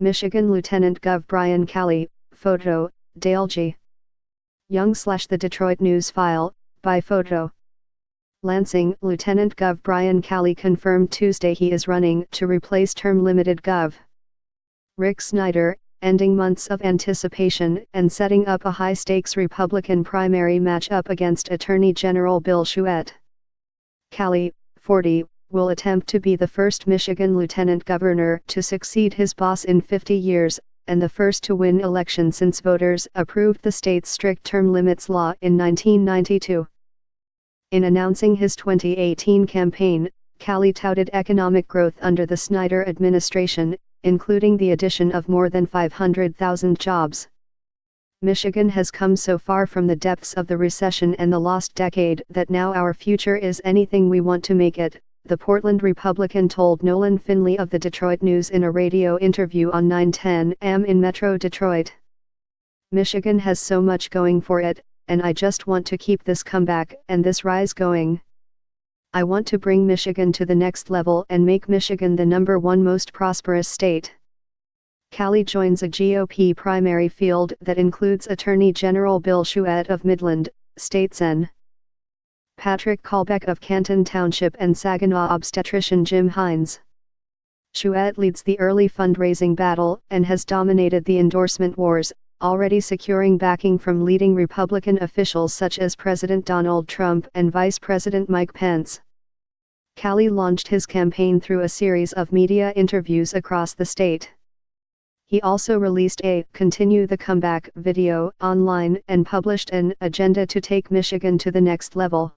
Michigan Lieutenant Gov. Brian Calley, photo, Dale G. Young/The Detroit News File, by photo. Lansing, Lieutenant Gov. Brian Calley confirmed Tuesday he is running to replace term-limited Gov. Rick Snyder, ending months of anticipation and setting up a high-stakes Republican primary matchup against Attorney General Bill Chouette. Calley, 40, will attempt to be the first Michigan lieutenant governor to succeed his boss in 50 years, and the first to win election since voters approved the state's strict term limits law in 1992. In announcing his 2018 campaign, Calley touted economic growth under the Snyder administration, including the addition of more than 500,000 jobs. Michigan has come so far from the depths of the recession and the lost decade that now our future is anything we want to make it, the Portland Republican told Nolan Finley of the Detroit News in a radio interview on 9:10 a.m. in Metro Detroit. Michigan has so much going for it, and I just want to keep this comeback and this rise going. I want to bring Michigan to the next level and make Michigan the #1 most prosperous state. Calley joins a GOP primary field that includes Attorney General Bill Chouette of Midland, State Sen. Patrick Colbeck of Canton Township and Saginaw obstetrician Jim Hines. Chouette leads the early fundraising battle and has dominated the endorsement wars, already securing backing from leading Republican officials such as President Donald Trump and Vice President Mike Pence. Calley launched his campaign through a series of media interviews across the state. He also released a "Continue the Comeback" video online and published an agenda to take Michigan to the next level.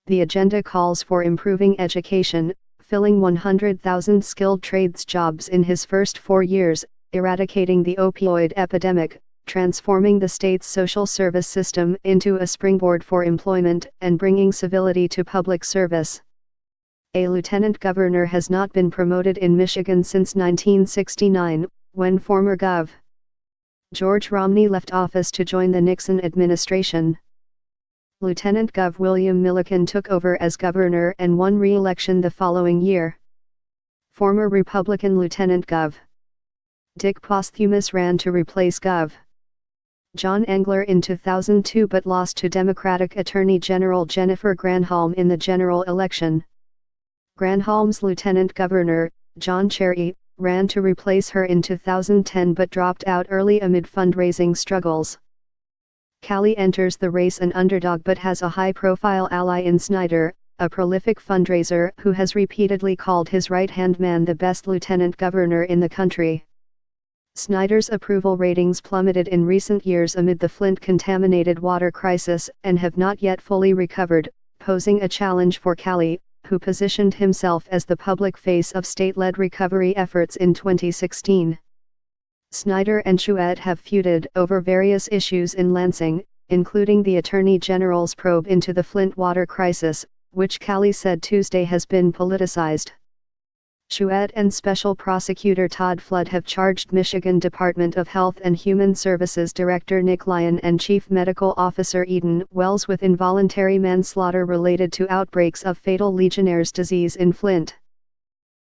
The agenda calls for improving education, filling 100,000 skilled trades jobs in his first 4 years, eradicating the opioid epidemic, transforming the state's social service system into a springboard for employment, and bringing civility to public service. A lieutenant governor has not been promoted in Michigan since 1969, when former Gov. George Romney left office to join the Nixon administration. Lieutenant Gov. William Milliken took over as governor and won re-election the following year. Former Republican Lieutenant Gov. Dick Posthumus ran to replace Gov. John Engler in 2002 but lost to Democratic Attorney General Jennifer Granholm in the general election. Granholm's lieutenant governor, John Cherry, ran to replace her in 2010 but dropped out early amid fundraising struggles. Calley enters the race an underdog but has a high-profile ally in Snyder, a prolific fundraiser who has repeatedly called his right-hand man the best lieutenant governor in the country. Snyder's approval ratings plummeted in recent years amid the Flint-contaminated water crisis and have not yet fully recovered, posing a challenge for Calley, who positioned himself as the public face of state-led recovery efforts in 2016. Snyder and Chouette have feuded over various issues in Lansing, including the Attorney General's probe into the Flint water crisis, which Calley said Tuesday has been politicized. Chouette and Special Prosecutor Todd Flood have charged Michigan Department of Health and Human Services Director Nick Lyon and Chief Medical Officer Eden Wells with involuntary manslaughter related to outbreaks of fatal Legionnaire's disease in Flint.